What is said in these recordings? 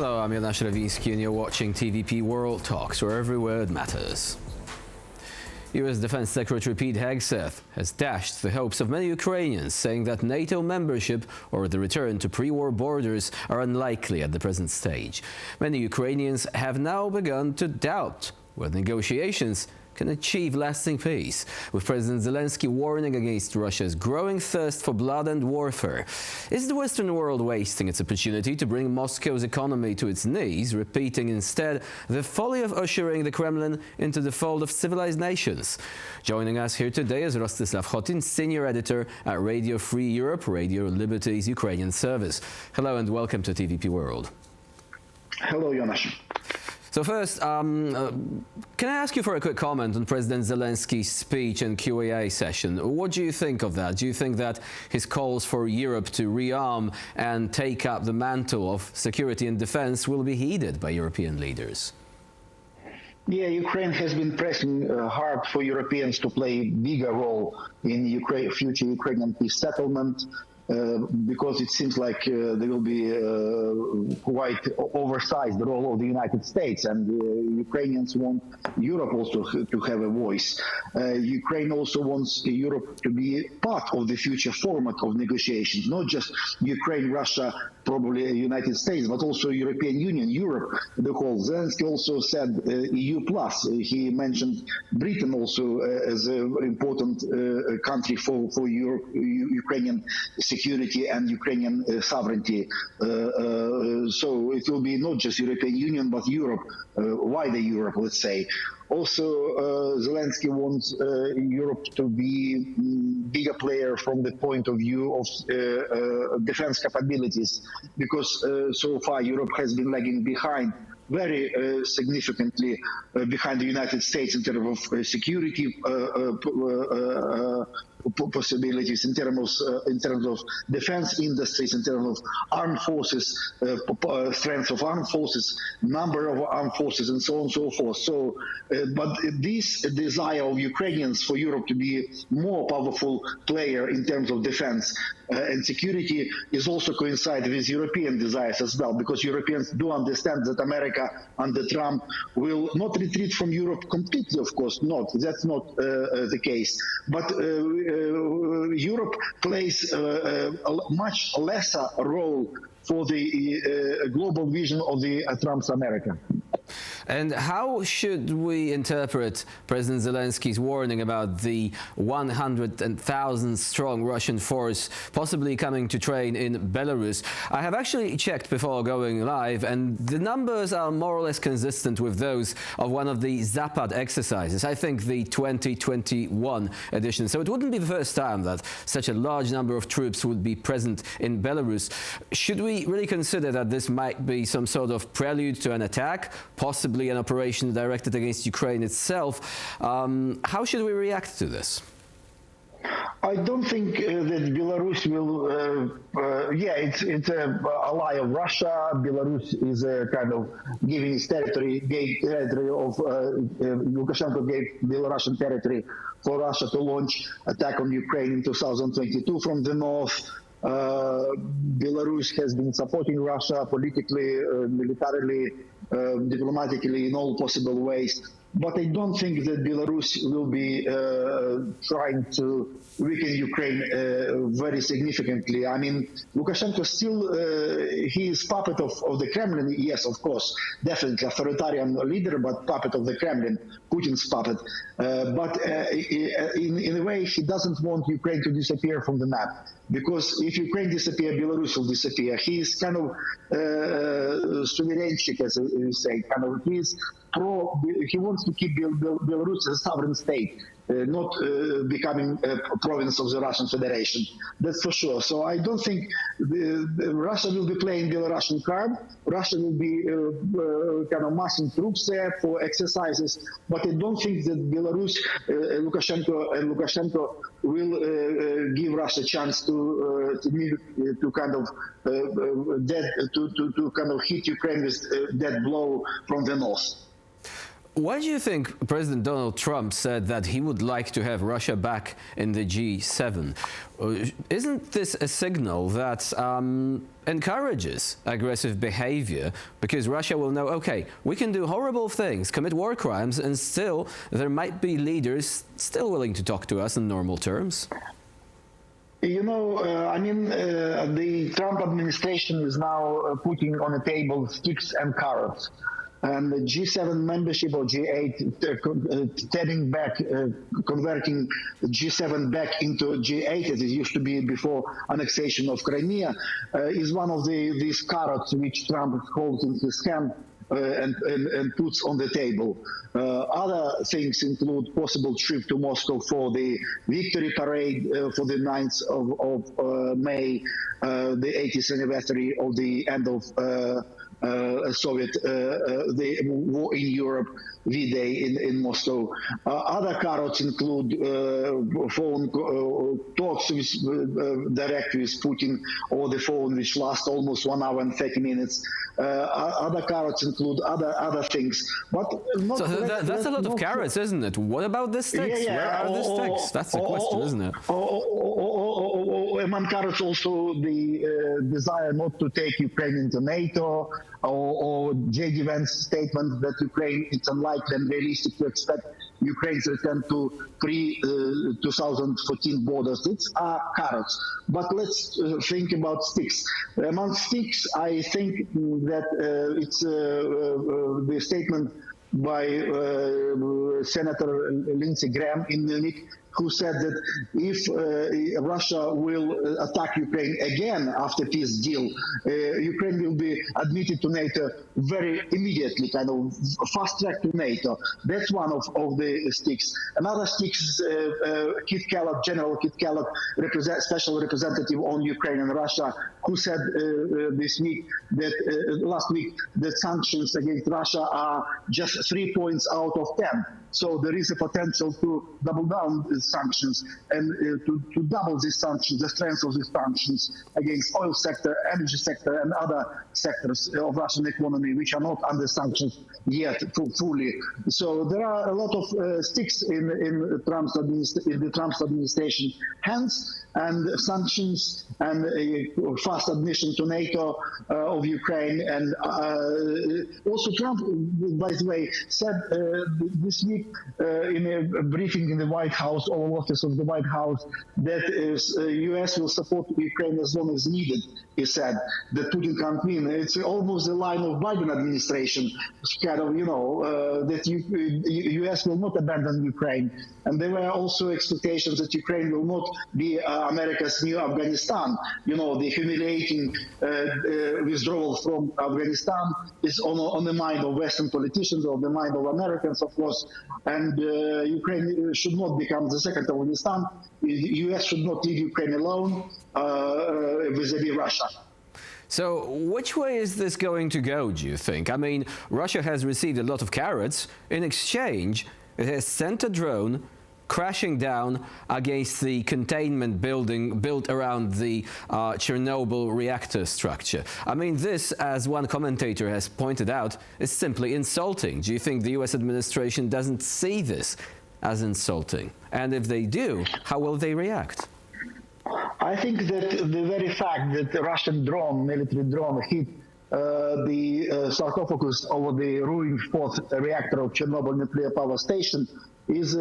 Hello, I'm Jonasz Rewiński and you're watching TVP World Talks, where every word matters. US Defense Secretary Pete Hegseth has dashed the hopes of many Ukrainians, saying that NATO membership or the return to pre-war borders are unlikely at the present stage. Many Ukrainians have now begun to doubt whether negotiations can achieve lasting peace, with President Zelensky warning against Russia's growing thirst for blood and warfare. Is the Western world wasting its opportunity to bring Moscow's economy to its knees, repeating instead the folly of ushering the Kremlin into the fold of civilized nations? Joining us here today is Rostyslav Khotin, senior editor at Radio Free Europe, Radio Liberty's Ukrainian service. Hello and welcome to TVP World. Hello, Jonasz. So first, can I ask you for a quick comment on President Zelensky's speech and QAA session? What do you think of that? Do you think that his calls for Europe to rearm and take up the mantle of security and defense will be heeded by European leaders? Yeah, Ukraine has been pressing hard for Europeans to play a bigger role in future Ukrainian peace settlement. Because it seems like there will be quite oversized the role of the United States, and Ukrainians want Europe also to have a voice. Ukraine also wants Europe to be part of the future format of negotiations, not just Ukraine, Russia, probably United States, but also European Union, Europe, the whole. Zelensky also said EU+. He mentioned Britain also as an important country for Ukrainian security and Ukrainian sovereignty. So it will be not just European Union, but Europe, wider Europe, let's say. Also, Zelensky wants Europe to be bigger player from the point of view of defense capabilities, because so far Europe has been lagging behind very significantly behind the United States in terms of security possibilities, in terms of defense industries, in terms of armed forces, strength of armed forces, number of armed forces, and so on and so forth. So, but this desire of Ukrainians for Europe to be more powerful player in terms of defense and security is also coincide with European desires as well, because Europeans do understand that America under Trump will not retreat from Europe completely, of course, not. That's not the case. But Europe plays a much lesser role for the global vision of the Trump's America. And how should we interpret President Zelensky's warning about the 100,000 strong Russian force possibly coming to train in Belarus? I have actually checked before going live, and the numbers are more or less consistent with those of one of the Zapad exercises, I think the 2021 edition. So it wouldn't be the first time that such a large number of troops would be present in Belarus. Should we really consider that this might be some sort of prelude to an attack, possibly an operation directed against Ukraine itself? How should we react to this? I don't think that Belarus will. It's an ally of Russia. Belarus is a kind of giving its territory of Lukashenko gave Belarusian territory for Russia to launch attack on Ukraine in 2022 from the north. Belarus has been supporting Russia politically, militarily, diplomatically in all possible ways. But I don't think that Belarus will be trying to weaken Ukraine very significantly. I mean, Lukashenko still, he is puppet of the Kremlin. Yes, of course, definitely authoritarian leader, but puppet of the Kremlin, Putin's puppet. But in a way, he doesn't want Ukraine to disappear from the map. Because if Ukraine disappears, Belarus will disappear. He is kind of sovereignchik, as you say. Kind of, he wants to keep Belarus as a sovereign state, not becoming a province of the Russian Federation. That's for sure. So I don't think Russia will be playing Belarusian card. Russia will be kind of massing troops there for exercises. But I don't think that Belarus, Lukashenko will give Russia a chance to kind of hit Ukraine with that blow from the north. Why do you think President Donald Trump said that he would like to have Russia back in the G7? Isn't this a signal that encourages aggressive behavior? Because Russia will know, okay, we can do horrible things, commit war crimes, and still there might be leaders still willing to talk to us in normal terms. You know, the Trump administration is now putting on the table sticks and carrots. And the G7 membership or G8 turning back, converting G7 back into G8 as it used to be before annexation of Crimea, is one of these carrots which Trump holds in his hand and puts on the table. Other things include possible trip to Moscow for the victory parade for the 9th of May, the 80th anniversary of the end of the war in Europe, V-Day in Moscow. Other carrots include phone talks direct with Putin over the phone, which last almost 1 hour and 30 minutes. Other carrots include other things. But not, so that's a lot of carrots, isn't it? What about the sticks? Where are the sticks? That's the question, isn't it? Among carrots also the desire not to take Ukraine into NATO, or J.D. Vance's statement that Ukraine, it's unlikely and realistic to expect Ukraine's return to pre-2014 borders. It's carrots. But let's think about sticks. Among sticks, I think that it's the statement by Senator Lindsey Graham in Munich, who said that if Russia will attack Ukraine again after peace deal, Ukraine will be admitted to NATO very immediately, kind of fast track to NATO. That's one of the sticks. Another stick is Kit Kellogg, General Kit Kellogg, special representative on Ukraine and Russia, who said last week that sanctions against Russia are just 3 points out of 10. So there is a potential to double down the sanctions and to double these sanctions, the strength of these sanctions against oil sector, energy sector, and other sectors of Russian economy which are not under sanctions yet fully. So there are a lot of sticks in the Trump's administration hands, and sanctions and a fast admission to NATO of Ukraine. And also Trump, by the way, said this week in a briefing in the White House, Oval Office of the White House, that U.S. will support Ukraine as long as needed. He said that Putin can't win. It's almost the line of Biden administration, kind of, that U.S. will not abandon Ukraine. And there were also expectations that Ukraine will not be America's new Afghanistan. The humiliating withdrawal from Afghanistan is on the mind of Western politicians, on the mind of Americans, of course. And Ukraine should not become the second Afghanistan. The U.S. should not leave Ukraine alone vis-a-vis Russia. So which way is this going to go, do you think? I mean, Russia has received a lot of carrots. In exchange, it has sent a drone crashing down against the containment building built around the Chernobyl reactor structure. I mean, this, as one commentator has pointed out, is simply insulting. Do you think the U.S. administration doesn't see this as insulting? And if they do, how will they react? I think that the very fact that the Russian military drone, hit the sarcophagus over the ruined fourth reactor of Chernobyl nuclear power station is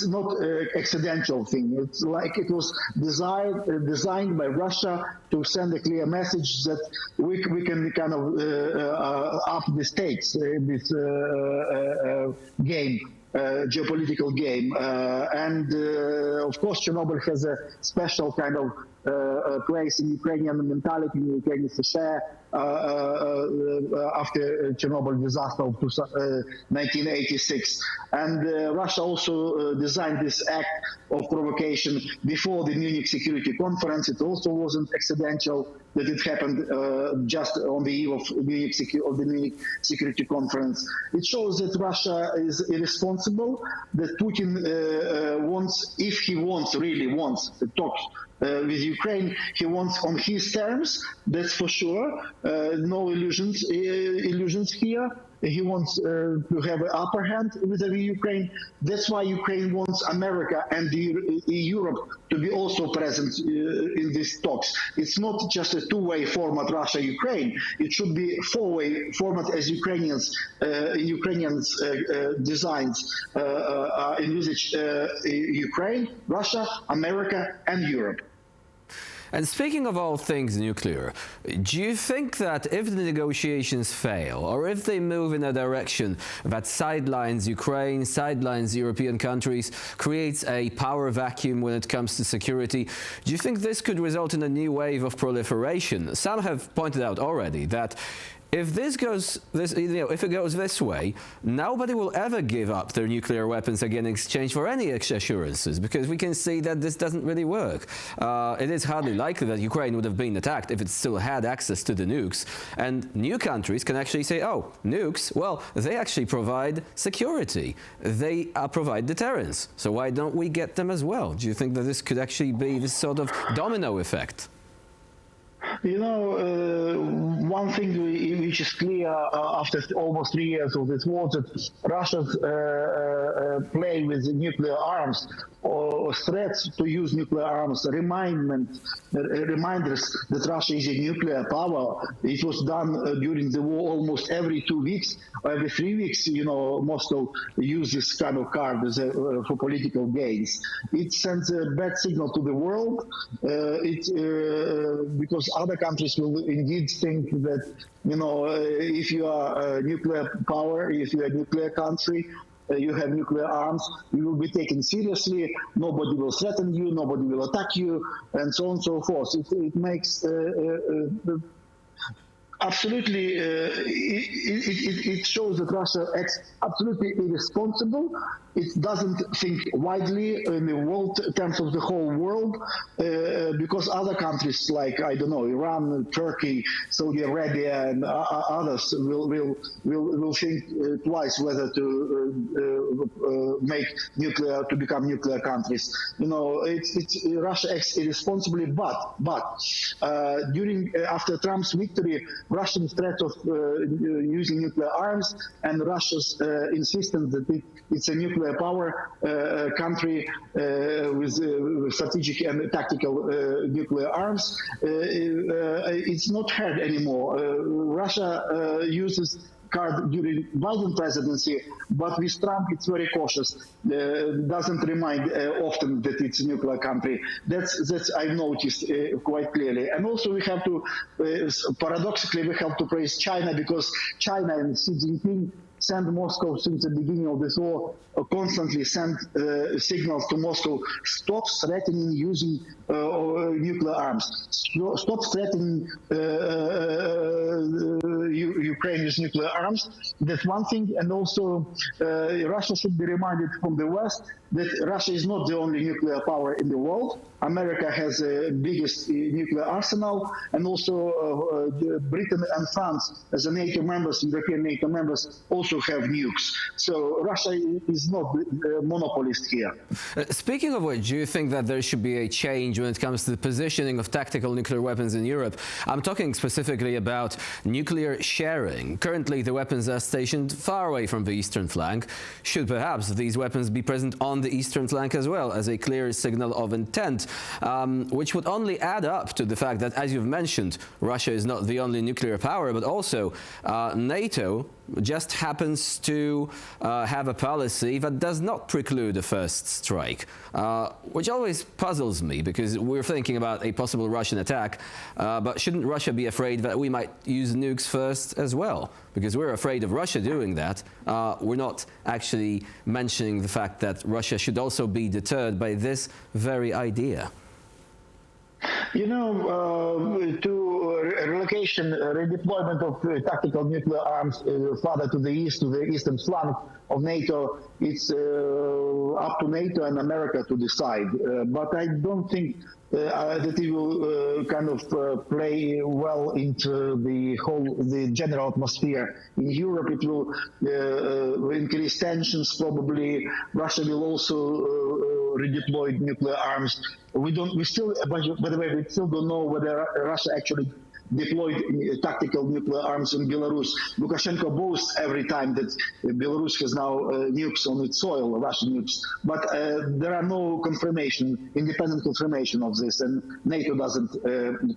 not an accidental thing. It's like it was designed by Russia to send a clear message that we can kind of up the stakes in this game. Geopolitical game. Of course, Chernobyl has a special kind of place in Ukrainian mentality, in Ukrainian society, after Chernobyl disaster of 1986. And Russia also designed this act of provocation before the Munich Security Conference. It also wasn't accidental that it happened just on the eve of the Munich Security Conference. It shows that Russia is irresponsible, that Putin wants, if he really wants to talk with Ukraine, he wants on his terms, that's for sure. No illusions here. He wants to have an upper hand with Ukraine. That's why Ukraine wants America and Europe to be also present in these talks. It's not just a two-way format, Russia-Ukraine. It should be four-way format as Ukrainians designs envisage Ukraine, Russia, America, and Europe. And speaking of all things nuclear, do you think that if the negotiations fail, or if they move in a direction that sidelines Ukraine, sidelines European countries, creates a power vacuum when it comes to security, do you think this could result in a new wave of proliferation? Some have pointed out already that if it goes this way, nobody will ever give up their nuclear weapons again in exchange for any assurances, because we can see that this doesn't really work. It is hardly likely that Ukraine would have been attacked if it still had access to the nukes. And new countries can actually say, oh, nukes, well, they actually provide security. They provide deterrence. So why don't we get them as well? Do you think that this could actually be this sort of domino effect? You know, one thing which is clear after almost 3 years of this war, that Russia's play with nuclear arms or threats to use nuclear arms, reminders that Russia is a nuclear power. It was done during the war almost every 2 weeks, every 3 weeks. You know, Moscow used this kind of card as for political gains. It sends a bad signal to the world. Because other countries will indeed think that, you know, if you are a nuclear power, if you are a nuclear country, you have nuclear arms, you will be taken seriously, nobody will threaten you, nobody will attack you, and so on and so forth. It makes absolutely, it shows that Russia acts absolutely irresponsible. It doesn't think widely in the world terms of the whole world, because other countries like, I don't know, Iran, Turkey, Saudi Arabia, and others will think twice whether to become nuclear countries. You know, Russia acts irresponsibly, but after Trump's victory, Russian threat of using nuclear arms and Russia's insistence that it's a nuclear power country with strategic and tactical nuclear arms, it's not heard anymore. Russia uses card during Biden presidency, but with Trump it's very cautious. Doesn't remind often that it's a nuclear country. That's I've noticed quite clearly. And also we have to, paradoxically, we have to praise China, because China and Xi Jinping send Moscow since the beginning of this war, constantly send signals to Moscow: stop threatening using nuclear arms, stop threatening Ukraine with nuclear arms. That's one thing. And also Russia should be reminded from the West that Russia is not the only nuclear power in the world. America has the biggest nuclear arsenal, and also Britain and France, as a NATO members, European NATO members, also have nukes. So Russia is not a monopolist here. Speaking of which, do you think that there should be a change when it comes to the positioning of tactical nuclear weapons in Europe? I'm talking specifically about nuclear sharing. Currently, the weapons are stationed far away from the eastern flank. Should perhaps these weapons be present on the eastern flank as well, as a clear signal of intent, which would only add up to the fact that, as you've mentioned, Russia is not the only nuclear power, but also NATO just happens to have a policy that does not preclude a first strike, which always puzzles me, because we're thinking about a possible Russian attack, but shouldn't Russia be afraid that we might use nukes first as well? Because we're afraid of Russia doing that. We're not actually mentioning the fact that Russia should also be deterred by this very idea. You know, to relocation, redeployment of tactical nuclear arms further to the east, to the eastern flank of NATO, it's up to NATO and America to decide. But I don't think that it will kind of play well into the general atmosphere in Europe. It will increase tensions. Probably Russia will also redeploy nuclear arms. We still, by the way, we still don't know whether Russia actually deployed tactical nuclear arms in Belarus. Lukashenko boasts every time that Belarus has now nukes on its soil, Russian nukes, but there are no independent confirmation of this, and NATO doesn't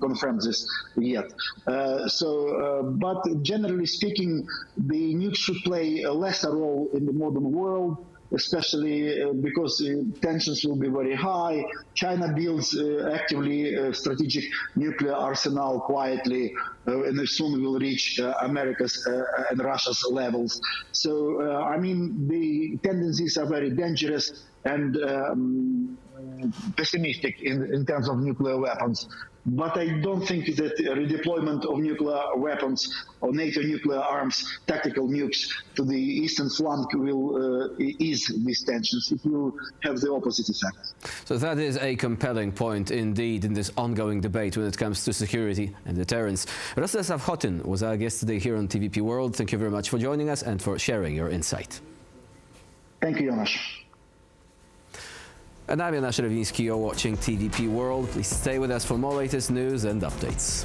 confirm this yet. But generally speaking, the nukes should play a lesser role in the modern world, especially because tensions will be very high. China builds actively a strategic nuclear arsenal quietly, and soon will reach America's and Russia's levels. So, I mean, the tendencies are very dangerous and pessimistic in terms of nuclear weapons. But I don't think that redeployment of nuclear weapons or NATO nuclear arms, tactical nukes, to the eastern flank will ease these tensions. It will have the opposite effect. So that is a compelling point indeed in this ongoing debate when it comes to security and deterrence. Rostyslav Khotin was our guest today here on TVP World. Thank you very much for joining us and for sharing your insight. Thank you, Jonas. And I'm Jonasz Rewiński. You're watching TVP World. Please stay with us for more latest news and updates.